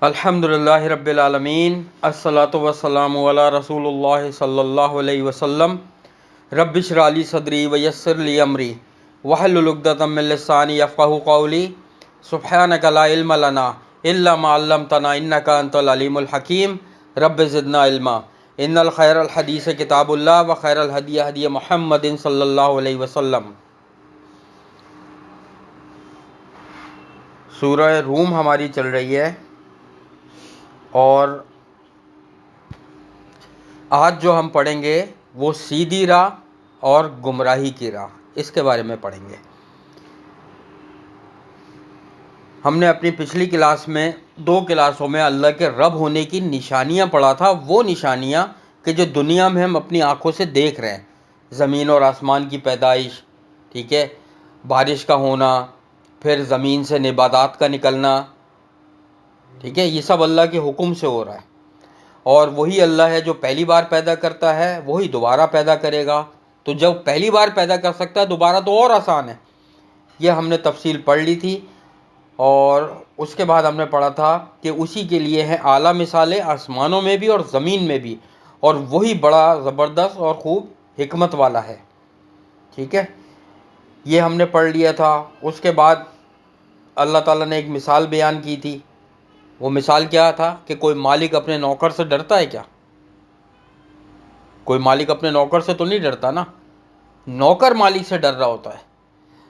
الحمدللہ رب العالمین، الصلاۃ والسلام علی رسول اللہ صلی اللہ علیہ وسلم۔ رب اشرح لی صدری ویسر لی امری واحلل عقدۃ من لسانی یفقہوا قولی۔ سبحانک لا علم لنا الا ما علمتنا انک انت العلیم الحکیم۔ رب زدنا علما۔ ان الخیر الحدیث کتاب اللہ وخیر الہدی ہدی محمد صلی اللہ علیہ وسلم۔ سورہ روم ہماری چل رہی ہے، اور آج جو ہم پڑھیں گے وہ سیدھی راہ اور گمراہی کی راہ، اس کے بارے میں پڑھیں گے۔ ہم نے اپنی پچھلی کلاس میں 2 کلاسوں میں اللہ کے رب ہونے کی نشانیاں پڑھا تھا، وہ نشانیاں کہ جو دنیا میں ہم اپنی آنکھوں سے دیکھ رہے ہیں، زمین اور آسمان کی پیدائش، ٹھیک ہے، بارش کا ہونا، پھر زمین سے نباتات کا نکلنا، ٹھیک ہے، یہ سب اللہ کے حکم سے ہو رہا ہے۔ اور وہی اللہ ہے جو پہلی بار پیدا کرتا ہے، وہی دوبارہ پیدا کرے گا۔ تو جب پہلی بار پیدا کر سکتا ہے، دوبارہ تو اور آسان ہے۔ یہ ہم نے تفصیل پڑھ لی تھی، اور اس کے بعد ہم نے پڑھا تھا کہ اسی کے لیے ہے اعلیٰ مثالیں آسمانوں میں بھی اور زمین میں بھی، اور وہی بڑا زبردست اور خوب حکمت والا ہے، ٹھیک ہے، یہ ہم نے پڑھ لیا تھا۔ اس کے بعد اللہ تعالیٰ نے ایک مثال بیان کی تھی۔ وہ مثال کیا تھا کہ کوئی مالک اپنے نوکر سے ڈرتا ہے کیا؟ کوئی مالک اپنے نوکر سے تو نہیں ڈرتا نا، نوکر مالک سے ڈر رہا ہوتا ہے۔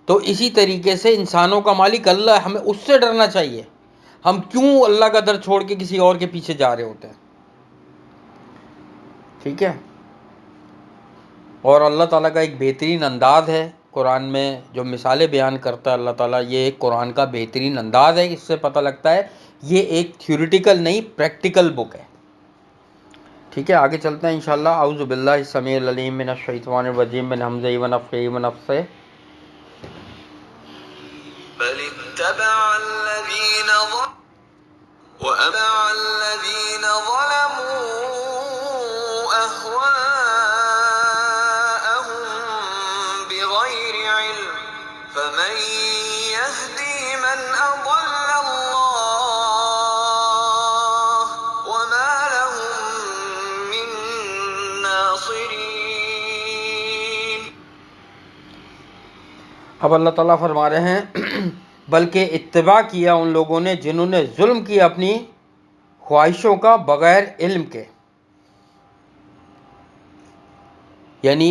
تو اسی طریقے سے انسانوں کا مالک اللہ ہے، ہمیں اس سے ڈرنا چاہیے۔ ہم کیوں اللہ کا در چھوڑ کے کسی اور کے پیچھے جا رہے ہوتے ہیں، ٹھیک ہے۔ اور اللہ تعالیٰ کا ایک بہترین انداز ہے قرآن میں، جو مثالیں بیان کرتا ہے اللہ تعالیٰ، یہ ایک قرآن کا بہترین انداز ہے۔ اس سے پتہ لگتا ہے یہ ایک تھیوریٹیکل نہیں، پریکٹیکل بک ہے، ٹھیک ہے۔ آگے چلتے ہیں انشاءاللہ۔ اعوذ باللہ السمیع العلیم من الشیطان الرجیم من ہمزہ ونفخہ ونفثہ۔ بل اتبع الذین ظلموا اهواءهم بغیر علم فمن يهدی من اضل اللہ وما لهم من ناصرین۔ اب اللہ تعالیٰ فرما رہے ہیں بلکہ اتباع کیا ان لوگوں نے جنہوں نے ظلم کیا اپنی خواہشوں کا بغیر علم کے، یعنی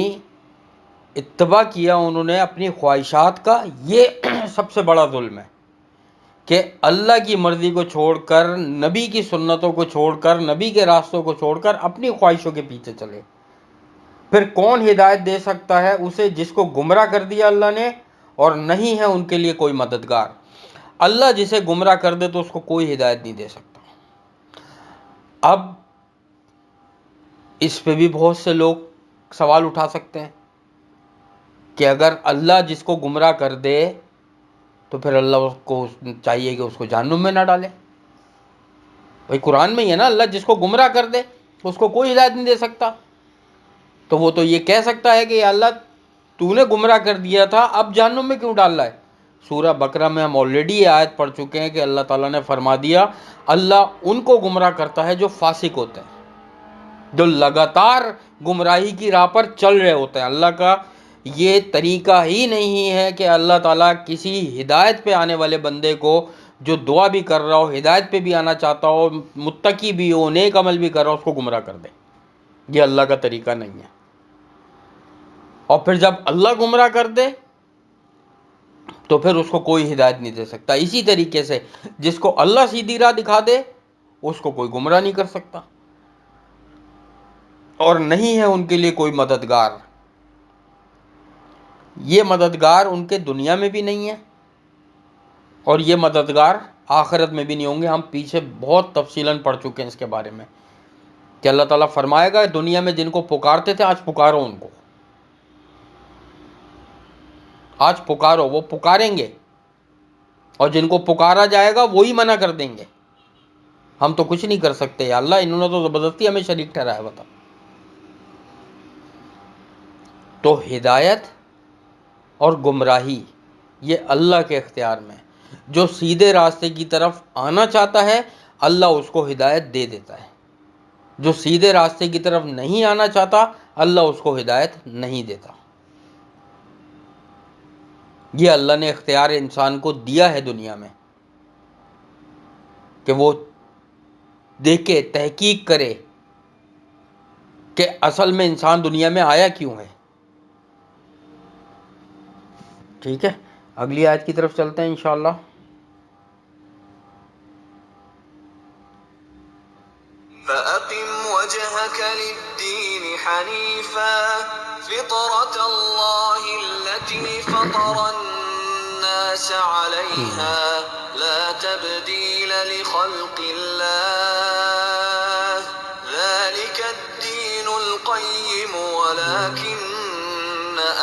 اتباع کیا انہوں نے اپنی خواہشات کا۔ یہ سب سے بڑا ظلم ہے کہ اللہ کی مرضی کو چھوڑ کر، نبی کی سنتوں کو چھوڑ کر، نبی کے راستوں کو چھوڑ کر اپنی خواہشوں کے پیچھے چلے۔ پھر کون ہدایت دے سکتا ہے اسے جس کو گمراہ کر دیا اللہ نے، اور نہیں ہے ان کے لیے کوئی مددگار۔ اللہ جسے گمراہ کر دے تو اس کو کوئی ہدایت نہیں دے سکتا۔ اب اس پہ بھی بہت سے لوگ سوال اٹھا سکتے ہیں کہ اگر اللہ جس کو گمراہ کر دے تو پھر اللہ اس کو چاہیے کہ اس کو جہنم میں نہ ڈالے۔ بھائی قرآن میں ہی ہے نا، اللہ جس کو گمراہ کر دے اس کو کوئی ہدایت نہیں دے سکتا۔ تو وہ تو یہ کہہ سکتا ہے کہ یا اللہ تو نے گمراہ کر دیا تھا، اب جہنم میں کیوں ڈال رہا ہے؟ سورہ بقرہ میں ہم آلریڈی یہ آیت پڑھ چکے ہیں کہ اللہ تعالیٰ نے فرما دیا اللہ ان کو گمراہ کرتا ہے جو فاسق ہوتے ہیں، جو لگاتار گمراہی کی راہ پر چل رہے ہوتے ہیں۔ اللہ کا یہ طریقہ ہی نہیں ہے کہ اللہ تعالیٰ کسی ہدایت پہ آنے والے بندے کو، جو دعا بھی کر رہا ہو، ہدایت پہ بھی آنا چاہتا ہو، متقی بھی ہو، نیک عمل بھی کر رہا ہو، اس کو گمراہ کر دے۔ یہ اللہ کا طریقہ نہیں ہے۔ اور پھر جب اللہ گمراہ کر دے تو پھر اس کو کوئی ہدایت نہیں دے سکتا۔ اسی طریقے سے جس کو اللہ سیدھی راہ دکھا دے اس کو کوئی گمراہ نہیں کر سکتا، اور نہیں ہے ان کے لیے کوئی مددگار۔ یہ مددگار ان کے دنیا میں بھی نہیں ہے، اور یہ مددگار آخرت میں بھی نہیں ہوں گے۔ ہم پیچھے بہت تفصیلاً پڑھ چکے ہیں اس کے بارے میں کہ اللہ تعالیٰ فرمائے گا دنیا میں جن کو پکارتے تھے آج پکارو ان کو، آج پکارو، وہ پکاریں گے، اور جن کو پکارا جائے گا وہی منع کر دیں گے۔ ہم تو کچھ نہیں کر سکتے، یا اللہ انہوں نے تو زبردستی ہمیں شریک ٹھہرایا، بتا۔ تو ہدایت اور گمراہی یہ اللہ کے اختیار میں ہے۔ جو سیدھے راستے کی طرف آنا چاہتا ہے اللہ اس کو ہدایت دے دیتا ہے۔ جو سیدھے راستے کی طرف نہیں آنا چاہتا اللہ اس کو ہدایت نہیں دیتا۔ یہ اللہ نے اختیار انسان کو دیا ہے دنیا میں کہ وہ دیکھے، تحقیق کرے کہ اصل میں انسان دنیا میں آیا کیوں ہے۔ ٹھیک ہے، اگلی آیت کی طرف چلتے ہیں انشاءاللہ۔ فأقم وجهك للدين حنيفا فطرة الله التي فطر الناس عليها لا تبديل لخلق الله ذلك الدين القيم ولكن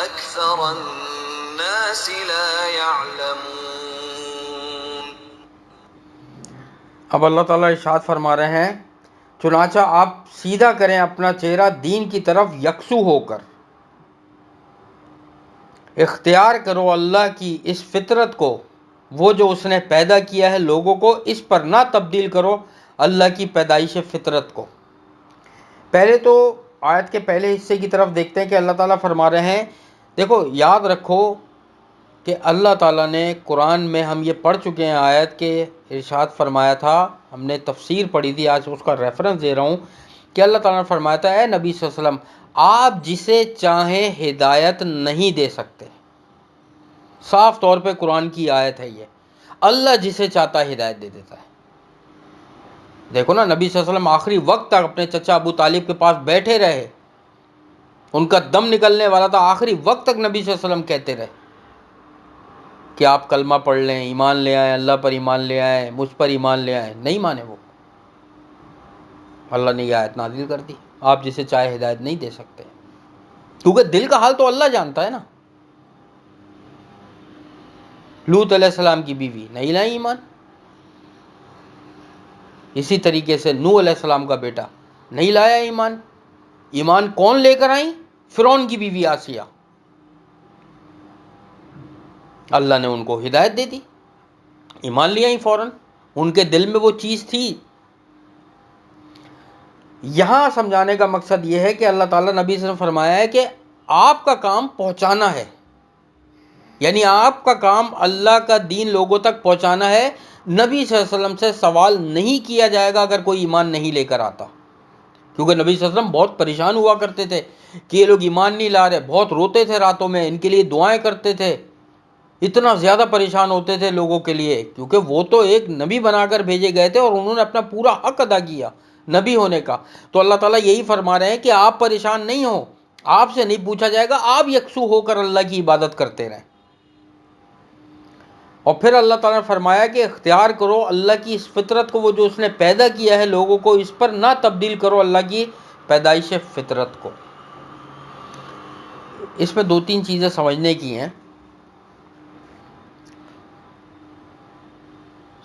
أكثر الناس لا يعلمون۔ اب اللہ تعالیٰ ارشاد فرما رہے ہیں چنانچہ آپ سیدھا کریں اپنا چہرہ دین کی طرف یکسو ہو کر، اختیار کرو اللہ کی اس فطرت کو، وہ جو اس نے پیدا کیا ہے لوگوں کو، اس پر نہ تبدیل کرو اللہ کی پیدائش فطرت کو۔ پہلے تو آیت کے پہلے حصے کی طرف دیکھتے ہیں کہ اللہ تعالیٰ فرما رہے ہیں دیکھو یاد رکھو کہ اللہ تعالیٰ نے قرآن میں، ہم یہ پڑھ چکے ہیں آیت کے، ارشاد فرمایا تھا، ہم نے تفسیر پڑھی تھی، آج اس کا ریفرنس دے رہا ہوں کہ اللہ تعالیٰ نے فرمایا تھا اے نبی صلی اللہ علیہ وسلم آپ جسے چاہیں ہدایت نہیں دے سکتے۔ صاف طور پہ قرآن کی آیت ہے یہ، اللہ جسے چاہتا ہے ہدایت دے دیتا ہے۔ دیکھو نا، نبی صلی اللہ علیہ وسلم آخری وقت تک اپنے چچا ابو طالب کے پاس بیٹھے رہے، ان کا دم نکلنے والا تھا، آخری وقت تک نبی صلی اللہ علیہ وسلم کہتے رہے کہ آپ کلمہ پڑھ لیں، ایمان لے آئیں، اللہ پر ایمان لے آئیں، مجھ پر ایمان لے آئیں، نہیں مانے وہ۔ اللہ نے یہ آیت نازل کر دی، آپ جسے چاہے ہدایت نہیں دے سکتے، کیونکہ دل کا حال تو اللہ جانتا ہے نا۔ لوط علیہ السلام کی بیوی نہیں لائی ایمان، اسی طریقے سے نوح علیہ السلام کا بیٹا نہیں لایا ایمان۔ ایمان کون لے کر آئیں؟ فرعون کی بیوی آسیہ، اللہ نے ان کو ہدایت دے دی، ایمان لے آئیں فوراً، ان کے دل میں وہ چیز تھی۔ یہاں سمجھانے کا مقصد یہ ہے کہ اللہ تعالیٰ نبی صلی اللہ علیہ وسلم نے فرمایا ہے کہ آپ کا کام پہنچانا ہے، یعنی آپ کا کام اللہ کا دین لوگوں تک پہنچانا ہے۔ نبی صلی اللہ علیہ وسلم سے سوال نہیں کیا جائے گا اگر کوئی ایمان نہیں لے کر آتا، کیونکہ نبی صلی اللہ علیہ وسلم بہت پریشان ہوا کرتے تھے کہ یہ لوگ ایمان نہیں لا رہے، بہت روتے تھے راتوں میں، ان کے لیے دعائیں کرتے تھے، اتنا زیادہ پریشان ہوتے تھے لوگوں کے لیے، کیونکہ وہ تو ایک نبی بنا کر بھیجے گئے تھے اور انہوں نے اپنا پورا حق ادا کیا نبی ہونے کا۔ تو اللہ تعالیٰ یہی فرما رہے ہیں کہ آپ پریشان نہیں ہو، آپ سے نہیں پوچھا جائے گا، آپ یکسو ہو کر اللہ کی عبادت کرتے رہیں۔ اور پھر اللہ تعالیٰ نے فرمایا کہ اختیار کرو اللہ کی اس فطرت کو، وہ جو اس نے پیدا کیا ہے لوگوں کو، اس پر نہ تبدیل کرو اللہ کی پیدائش فطرت کو۔ اس میں دو تین چیزیں سمجھنے کی ہیں۔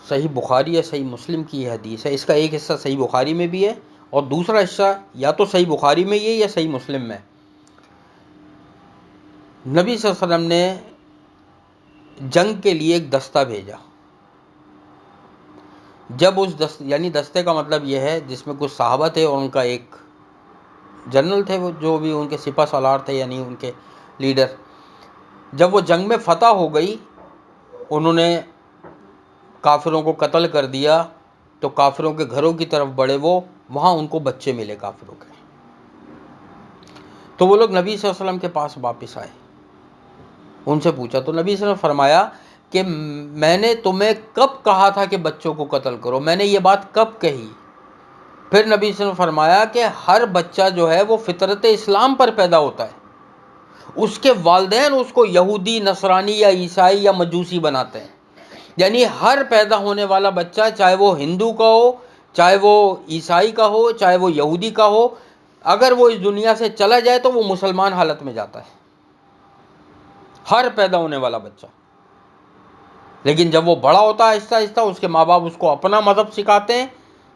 صحیح بخاری یا صحیح مسلم کی یہ حدیث ہے، اس کا ایک حصہ صحیح بخاری میں بھی ہے اور دوسرا حصہ یا تو صحیح بخاری میں یہ یا صحیح مسلم میں۔ نبی صلی اللہ علیہ وسلم نے جنگ کے لیے ایک دستہ بھیجا، جب اس یعنی دستے کا مطلب یہ ہے جس میں کچھ صحابہ تھے اور ان کا ایک جنرل تھے، وہ جو بھی ان کے سپہ سالار تھے یعنی ان کے لیڈر، جب وہ جنگ میں فتح ہو گئی، انہوں نے کافروں کو قتل کر دیا، تو کافروں کے گھروں کی طرف بڑھے، وہ وہاں ان کو بچے ملے کافروں کے، تو وہ لوگ نبی صلی اللہ علیہ وسلم کے پاس واپس آئے، ان سے پوچھا تو نبی صلی اللہ علیہ وسلم نے فرمایا کہ میں نے تمہیں کب کہا تھا کہ بچوں کو قتل کرو، میں نے یہ بات کب کہی؟ پھر نبی صلی اللہ علیہ وسلم نے فرمایا کہ ہر بچہ جو ہے وہ فطرت اسلام پر پیدا ہوتا ہے، اس کے والدین اس کو یہودی، نصرانی یا عیسائی یا مجوسی بناتے ہیں، یعنی ہر پیدا ہونے والا بچہ چاہے وہ ہندو کا ہو، چاہے وہ عیسائی کا ہو، چاہے وہ یہودی کا ہو، اگر وہ اس دنیا سے چلا جائے تو وہ مسلمان حالت میں جاتا ہے، ہر پیدا ہونے والا بچہ۔ لیکن جب وہ بڑا ہوتا ہے آہستہ آہستہ، اس کے ماں باپ اس کو اپنا مذہب سکھاتے ہیں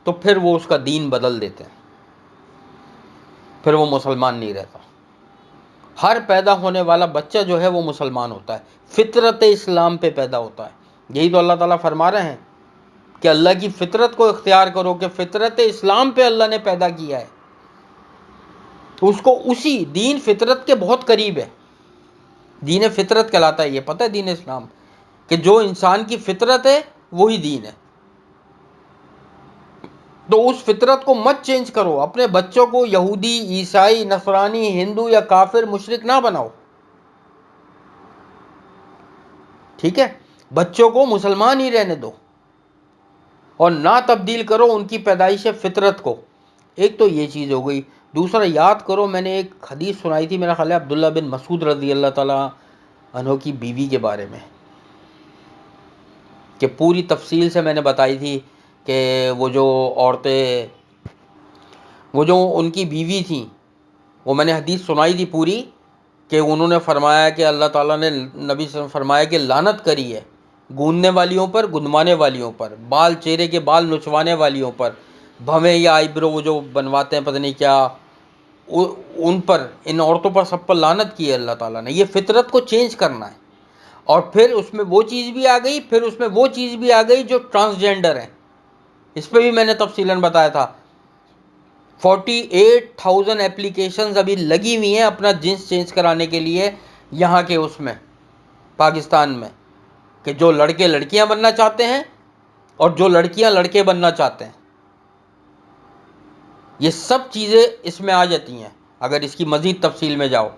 تو پھر وہ اس کا دین بدل دیتے ہیں، پھر وہ مسلمان نہیں رہتا۔ ہر پیدا ہونے والا بچہ جو ہے وہ مسلمان ہوتا ہے، فطرت اسلام پہ پیدا ہوتا ہے، یہی تو اللہ تعالیٰ فرما رہے ہیں کہ اللہ کی فطرت کو اختیار کرو کہ فطرت اسلام پہ اللہ نے پیدا کیا ہے، تو اس کو اسی دین فطرت کے بہت قریب ہے. دین فطرت کہلاتا ہے، یہ پتہ ہے دین اسلام، کہ جو انسان کی فطرت ہے وہی دین ہے. تو اس فطرت کو مت چینج کرو. اپنے بچوں کو یہودی، عیسائی، نصرانی، ہندو یا کافر، مشرک نہ بناؤ. ٹھیک ہے، بچوں کو مسلمان ہی رہنے دو اور نہ تبدیل کرو ان کی پیدائش فطرت کو. ایک تو یہ چیز ہو گئی. دوسرا، یاد کرو میں نے ایک حدیث سنائی تھی، میرا خیال ہے عبداللہ بن مسعود رضی اللہ تعالیٰ عنہ کی بیوی کے بارے میں، کہ پوری تفصیل سے میں نے بتائی تھی کہ وہ جو عورتیں، وہ جو ان کی بیوی تھیں، وہ میں نے حدیث سنائی تھی پوری، کہ انہوں نے فرمایا کہ اللہ تعالیٰ نے، نبی صلی اللہ علیہ وسلم فرمایا کہ لعنت کری ہے گوننے والیوں پر، گنوانے والیوں پر، بال چہرے کے بال نچوانے والیوں پر، بھویں یا آئیبرو وہ جو بنواتے ہیں پتہ نہیں کیا، ان پر، ان عورتوں پر، سب پر لعنت کی ہے اللہ تعالیٰ نے. یہ فطرت کو چینج کرنا ہے. اور پھر اس میں وہ چیز بھی آ گئی، پھر اس میں وہ چیز بھی آ گئی جو ٹرانسجینڈر ہیں. اس پہ بھی میں نے تفصیلاً بتایا تھا. 48,000 اپلیکیشنز ابھی لگی ہوئی ہیں اپنا جنس چینج کرانے کے لیے یہاں کے اس میں پاکستان میں، کہ جو لڑکے لڑکیاں بننا چاہتے ہیں اور جو لڑکیاں لڑکے بننا چاہتے ہیں. یہ سب چیزیں اس میں آ جاتی ہیں اگر اس کی مزید تفصیل میں جاؤ.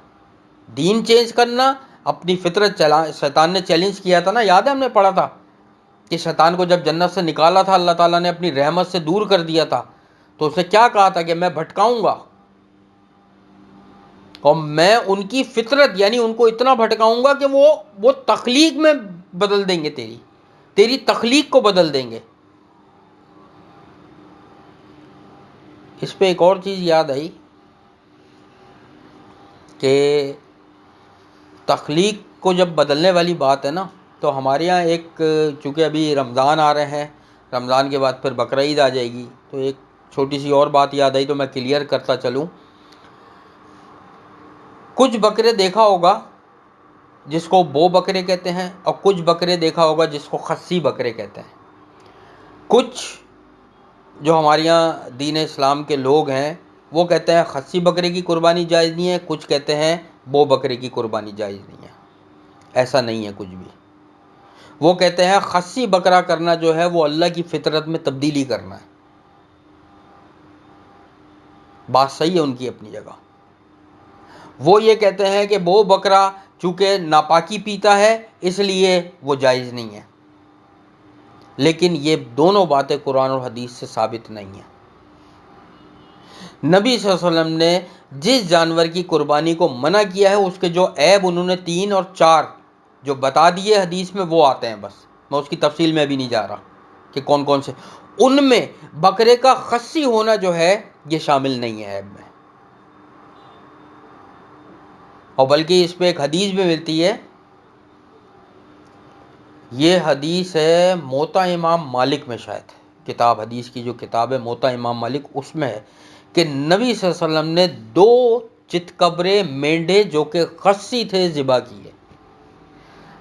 دین چینج کرنا، اپنی فطرت شیطان نے چیلنج کیا تھا نا، یاد ہے ہم نے پڑھا تھا کہ شیطان کو جب جنت سے نکالا تھا اللہ تعالیٰ نے اپنی رحمت سے دور کر دیا تھا، تو اسے کیا کہا تھا کہ میں بھٹکاؤں گا اور میں ان کی فطرت، یعنی ان کو اتنا بھٹکاؤں گا کہ وہ تخلیق میں بدل دیں گے، تیری تخلیق کو بدل دیں گے. اس پہ ایک اور چیز یاد آئی کہ تخلیق کو جب بدلنے والی بات ہے نا، تو ہمارے یہاں ایک، چونکہ ابھی رمضان آ رہے ہیں، رمضان کے بعد پھر بقرعید آ جائے گی، تو ایک چھوٹی سی اور بات یاد آئی تو میں کلیئر کرتا چلوں. کچھ بکرے دیکھا ہوگا جس کو بو بکرے کہتے ہیں، اور کچھ بکرے دیکھا ہوگا جس کو خصی بکرے کہتے ہیں. کچھ جو ہمارے یہاں دین اسلام کے لوگ ہیں وہ کہتے ہیں خصی بکرے کی قربانی جائز نہیں ہے، کچھ کہتے ہیں بو بکرے کی قربانی جائز نہیں ہے. ایسا نہیں ہے کچھ بھی. وہ کہتے ہیں خصی بکرا کرنا جو ہے وہ اللہ کی فطرت میں تبدیلی کرنا ہے. بات صحیح ہے ان کی اپنی جگہ. وہ یہ کہتے ہیں کہ بو بکرا چونکہ ناپاکی پیتا ہے اس لیے وہ جائز نہیں ہے، لیکن یہ دونوں باتیں قرآن اور حدیث سے ثابت نہیں ہیں. نبی صلی اللہ علیہ وسلم نے جس جانور کی قربانی کو منع کیا ہے اس کے جو عیب انہوں نے 3 اور 4 جو بتا دیے حدیث میں وہ آتے ہیں. بس میں اس کی تفصیل میں بھی نہیں جا رہا کہ کون کون سے. ان میں بکرے کا خصی ہونا جو ہے یہ شامل نہیں ہے عیب میں. اور بلکہ اس پہ ایک حدیث بھی ملتی ہے، یہ حدیث ہے موطا امام مالک میں، شاید کتاب حدیث کی جو کتاب ہے موطا امام مالک، اس میں ہے کہ نبی صلی اللہ علیہ وسلم نے 2 چتکبرے مینڈے جو کہ خصی تھے ذبح کیے.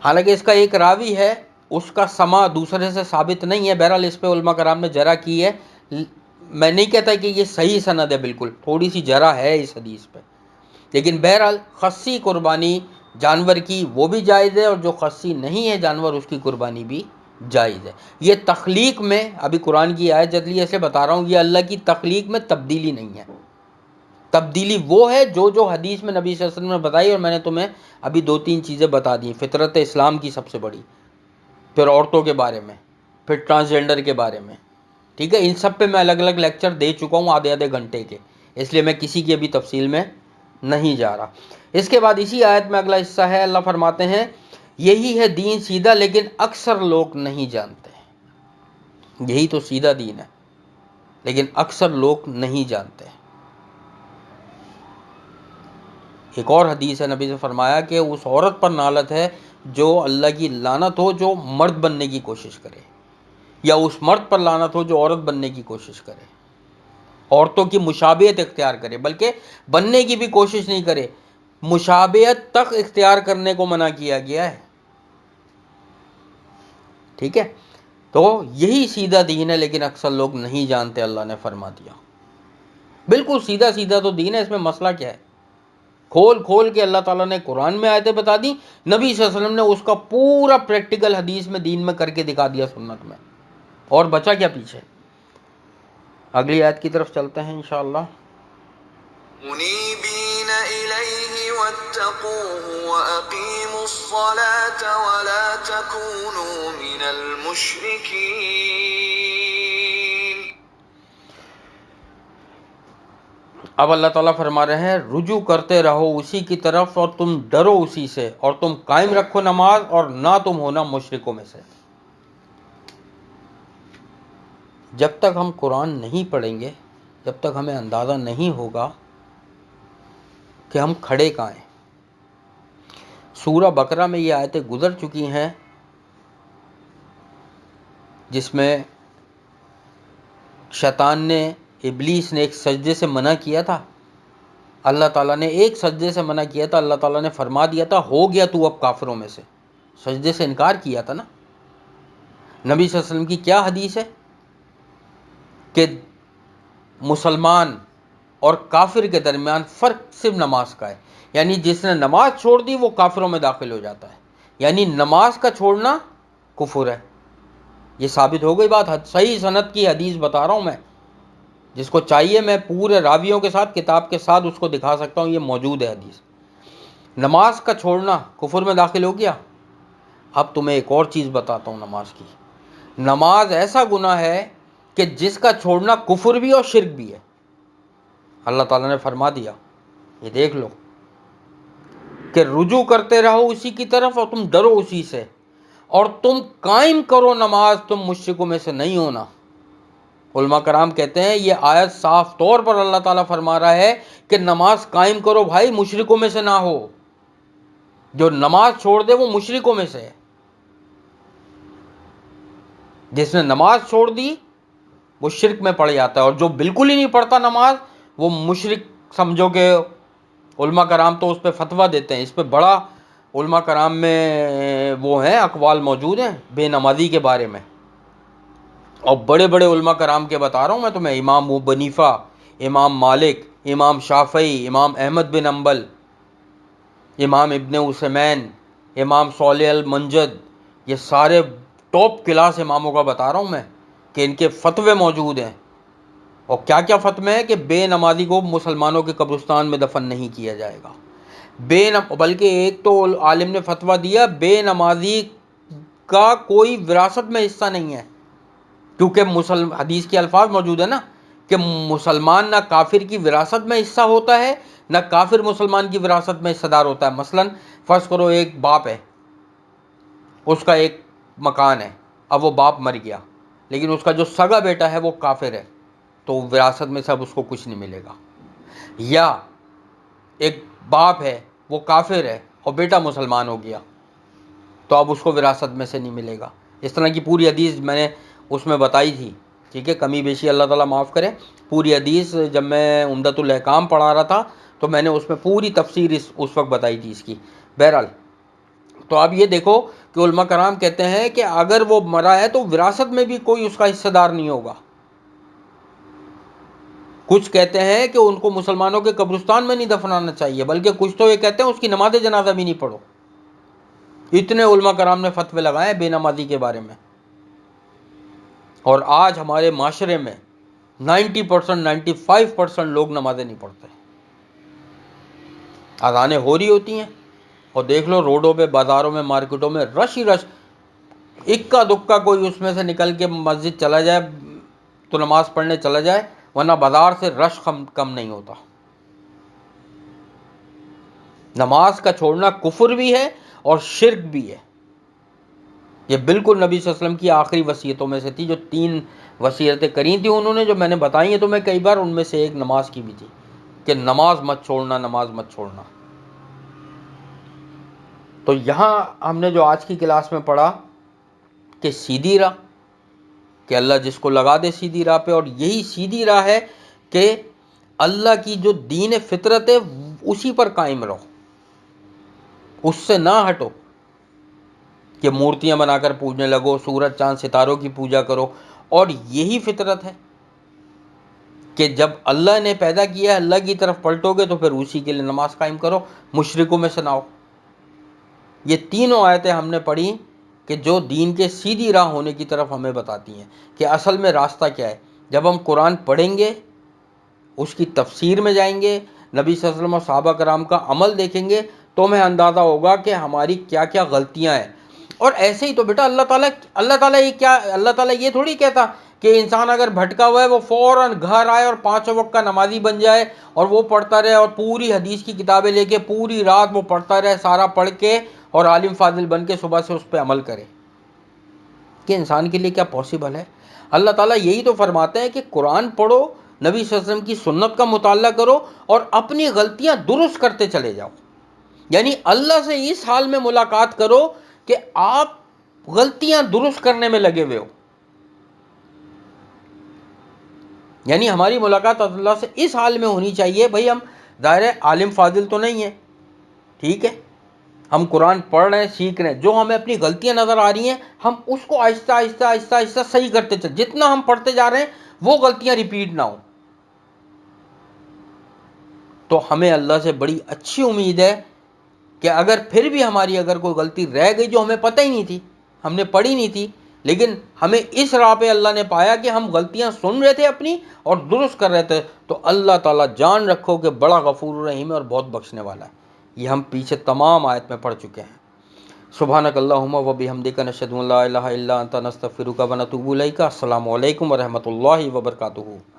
حالانکہ اس کا ایک راوی ہے، اس کا سما دوسرے سے ثابت نہیں ہے. بہرحال اس پہ علماء کرام نے جرح کی ہے. میں نہیں کہتا کہ یہ صحیح سند ہے، بالکل تھوڑی سی جرح ہے اس حدیث پہ، لیکن بہرحال خصی قربانی جانور کی وہ بھی جائز ہے، اور جو خصی نہیں ہے جانور اس کی قربانی بھی جائز ہے. یہ تخلیق میں، ابھی قرآن کی آیت جدلی ایسے بتا رہا ہوں، یہ اللہ کی تخلیق میں تبدیلی نہیں ہے. تبدیلی وہ ہے جو حدیث میں نبی صلی اللہ علیہ وسلم نے بتائی، اور میں نے تمہیں ابھی 2-3 چیزیں بتا دی. فطرت اسلام کی سب سے بڑی، پھر عورتوں کے بارے میں، پھر ٹرانسجینڈر کے بارے میں. ٹھیک ہے، ان سب پہ میں الگ الگ لیکچر دے چکا ہوں آدھے گھنٹے کے، اس لیے میں کسی کی ابھی تفصیل میں نہیں جا رہا. اس کے بعد اسی آیت میں اگلا حصہ ہے، اللہ فرماتے ہیں یہی ہے دین سیدھا لیکن اکثر لوگ نہیں جانتے. یہی تو سیدھا دین ہے لیکن اکثر لوگ نہیں جانتے. ایک اور حدیث ہے، نبی نے فرمایا کہ اس عورت پر لعنت ہے جو اللہ کی لعنت ہو جو مرد بننے کی کوشش کرے، یا اس مرد پر لعنت ہو جو عورت بننے کی کوشش کرے، عورتوں کی مشابہت اختیار کرے، بلکہ بننے کی بھی کوشش نہیں کرے، مشابہت تک اختیار کرنے کو منع کیا گیا ہے. ٹھیک ہے، تو یہی سیدھا دین ہے، لیکن اکثر لوگ نہیں جانتے۔ اللہ نے فرما دیا بالکل سیدھا سیدھا تو دین ہے، اس میں مسئلہ کیا ہے؟ کھول کھول کے اللہ تعالیٰ نے قرآن میں آیتیں بتا دی، نبی صلی اللہ علیہ وسلم نے اس کا پورا پریکٹیکل حدیث میں دین میں کر کے دکھا دیا، سنت میں، اور بچا کیا پیچھے؟ اگلی آیت کی طرف چلتے ہیں انشاءاللہ۔ منیبین الیہ واتقوہ واقیموا الصلاة ولا تکونوا من المشرکین۔ اب اللہ تعالیٰ فرما رہے ہیں رجوع کرتے رہو اسی کی طرف، اور تم ڈرو اسی سے، اور تم قائم رکھو نماز، اور نہ تم ہونا مشرکوں میں سے۔ جب تک ہم قرآن نہیں پڑھیں گے، جب تک ہمیں اندازہ نہیں ہوگا کہ ہم کھڑے کہاں ہیں۔ سورہ بقرہ میں یہ آیتیں گزر چکی ہیں جس میں شیطان نے، ابلیس نے ایک سجدے سے منع کیا تھا، اللہ تعالیٰ نے ایک سجدے سے منع کیا تھا، اللہ تعالیٰ نے فرما دیا تھا ہو گیا تو اب کافروں میں سے، سجدے سے انکار کیا تھا نا۔ نبی صلی اللہ علیہ وسلم کی کیا حدیث ہے کہ مسلمان اور کافر کے درمیان فرق صرف نماز کا ہے، یعنی جس نے نماز چھوڑ دی وہ کافروں میں داخل ہو جاتا ہے، یعنی نماز کا چھوڑنا کفر ہے۔ یہ ثابت ہو گئی بات، صحیح سند کی حدیث بتا رہا ہوں میں، جس کو چاہیے میں پورے راویوں کے ساتھ، کتاب کے ساتھ اس کو دکھا سکتا ہوں، یہ موجود ہے حدیث۔ نماز کا چھوڑنا کفر میں داخل ہو گیا۔ اب تمہیں ایک اور چیز بتاتا ہوں نماز کی۔ نماز ایسا گناہ ہے کہ جس کا چھوڑنا کفر بھی اور شرک بھی ہے، اللہ تعالیٰ نے فرما دیا، یہ دیکھ لو کہ رجوع کرتے رہو اسی کی طرف، اور تم ڈرو اسی سے، اور تم قائم کرو نماز، تم مشرکوں میں سے نہیں ہونا۔ علماء کرام کہتے ہیں یہ آیت صاف طور پر اللہ تعالیٰ فرما رہا ہے کہ نماز قائم کرو بھائی، مشرکوں میں سے نہ ہو۔ جو نماز چھوڑ دے وہ مشرکوں میں سے ہے۔ جس نے نماز چھوڑ دی وہ شرک میں پڑ جاتا ہے، اور جو بالکل ہی نہیں پڑھتا نماز وہ مشرک سمجھو کہ علماء کرام تو اس پہ فتویٰ دیتے ہیں، اس پہ بڑا علماء کرام میں وہ ہیں اقوال موجود ہیں بے نمازی کے بارے میں، اور بڑے بڑے علماء کرام کے بتا رہا ہوں میں تمہیں، امام ابو حنیفہ، امام مالک، امام شافعی، امام احمد بن حنبل، امام ابن عثیمین، امام صالح المنجد، یہ سارے ٹاپ کلاس اماموں کا بتا رہا ہوں میں کہ ان کے فتوے موجود ہیں۔ اور کیا کیا فتوے ہیں کہ بے نمازی کو مسلمانوں کے قبرستان میں دفن نہیں کیا جائے گا، بلکہ ایک تو عالم نے فتویٰ دیا بے نمازی کا کوئی وراثت میں حصہ نہیں ہے، کیونکہ حدیث کے الفاظ موجود ہے نا کہ مسلمان نہ کافر کی وراثت میں حصہ ہوتا ہے، نہ کافر مسلمان کی وراثت میں حصہ دار ہوتا ہے۔ مثلا فرض کرو ایک باپ ہے، اس کا ایک مکان ہے، اب وہ باپ مر گیا، لیکن اس کا جو سگا بیٹا ہے وہ کافر ہے، تو وراثت میں سب اس کو کچھ نہیں ملے گا۔ یا ایک باپ ہے وہ کافر ہے اور بیٹا مسلمان ہو گیا، تو اب اس کو وراثت میں سے نہیں ملے گا۔ اس طرح کی پوری حدیث میں نے اس میں بتائی تھی، ٹھیک ہے، کمی بیشی اللہ تعالیٰ معاف کرے۔ پوری حدیث جب میں عمدۃ الاحکام پڑھا رہا تھا تو میں نے اس میں پوری تفسیر اس وقت بتائی تھی اس کی۔ بہرحال تو اب یہ دیکھو کہ علماء کرام کہتے ہیں کہ اگر وہ مرا ہے تو وراثت میں بھی کوئی اس کا حصہ دار نہیں ہوگا۔ کچھ کہتے ہیں کہ ان کو مسلمانوں کے قبرستان میں نہیں دفنانا چاہیے، بلکہ کچھ تو یہ کہتے ہیں اس کی نماز جنازہ بھی نہیں پڑھو۔ اتنے علماء کرام نے فتوے لگائے بے نمازی کے بارے میں، اور آج ہمارے معاشرے میں 90%، 95% لوگ نمازیں نہیں پڑھتے۔ اذانیں ہو رہی ہوتی ہیں اور دیکھ لو روڈوں پہ، بازاروں میں، مارکیٹوں میں رش ہی رش، اکا دکا کوئی اس میں سے نکل کے مسجد چلا جائے تو نماز پڑھنے چلا جائے، ورنہ بازار سے رش کم نہیں ہوتا۔ نماز کا چھوڑنا کفر بھی ہے اور شرک بھی ہے۔ یہ بالکل نبی صلی اللہ علیہ وسلم کی آخری وصیتوں میں سے تھی، جو 3 وصیتیں کری تھیں انہوں نے، جو میں نے بتائی ہیں تو میں کئی بار، ان میں سے ایک نماز کی بھی تھی کہ نماز مت چھوڑنا، نماز مت چھوڑنا۔ تو یہاں ہم نے جو آج کی کلاس میں پڑھا کہ سیدھی راہ، کہ اللہ جس کو لگا دے سیدھی راہ پہ، اور یہی سیدھی راہ ہے کہ اللہ کی جو دین فطرت ہے اسی پر قائم رہو، اس سے نہ ہٹو۔ کہ مورتیاں بنا کر پوجنے لگو، سورج چاند ستاروں کی پوجا کرو. اور یہی فطرت ہے کہ جب اللہ نے پیدا کیا ہے اللہ کی طرف پلٹو گے تو پھر اسی کے لیے نماز قائم کرو، مشرکوں میں سے نہ ہو. یہ تینوں آیتیں ہم نے پڑھی کہ جو دین کے سیدھی راہ ہونے کی طرف ہمیں بتاتی ہیں کہ اصل میں راستہ کیا ہے. جب ہم قرآن پڑھیں گے، اس کی تفسیر میں جائیں گے، نبی صلی اللہ علیہ وسلم اور صحابہ کرام کا عمل دیکھیں گے تو ہمیں اندازہ ہوگا کہ ہماری کیا کیا غلطیاں ہیں. اور ایسے ہی تو بیٹا اللہ تعالیٰ یہ تھوڑی کہتا کہ انسان اگر بھٹکا ہوا ہے وہ فوراً گھر آئے اور 5 وقت کا نمازی بن جائے اور وہ پڑھتا رہے اور پوری حدیث کی کتابیں لے کے پوری رات وہ پڑھتا رہے، سارا پڑھ کے اور عالم فاضل بن کے صبح سے اس پہ عمل کرے. کہ انسان کے لیے کیا پاسبل ہے؟ اللہ تعالیٰ یہی تو فرماتے ہیں کہ قرآن پڑھو، نبی صلی اللہ علیہ وسلم کی سنت کا مطالعہ کرو اور اپنی غلطیاں درست کرتے چلے جاؤ. یعنی اللہ سے اس حال میں ملاقات کرو کہ آپ غلطیاں درست کرنے میں لگے ہوئے ہو. یعنی ہماری ملاقات اللہ سے اس حال میں ہونی چاہیے، بھائی ہم ظاہر عالم فاضل تو نہیں ہیں، ٹھیک ہے، ہم قرآن پڑھ رہے ہیں، سیکھ رہے ہیں، جو ہمیں اپنی غلطیاں نظر آ رہی ہیں ہم اس کو آہستہ آہستہ آہستہ آہستہ صحیح کرتے چلیں. جتنا ہم پڑھتے جا رہے ہیں وہ غلطیاں ریپیٹ نہ ہوں. تو ہمیں اللہ سے بڑی اچھی امید ہے کہ اگر پھر بھی ہماری اگر کوئی غلطی رہ گئی جو ہمیں پتہ ہی نہیں تھی، ہم نے پڑھی نہیں تھی، لیکن ہمیں اس راہ پہ اللہ نے پایا کہ ہم غلطیاں سن رہے تھے اپنی اور درست کر رہے تھے، تو اللہ تعالیٰ جان رکھو کہ بڑا غفور رحیم ہے اور بہت بخشنے والا ہے. یہ ہم پیچھے تمام آیت میں پڑھ چکے ہیں. سبحانک اللہم و بحمدک، نشہد ان لا الہ الا انت، نستغفرک و نتوب الیک. السلام علیکم ورحمۃ اللہ وبرکاتہ.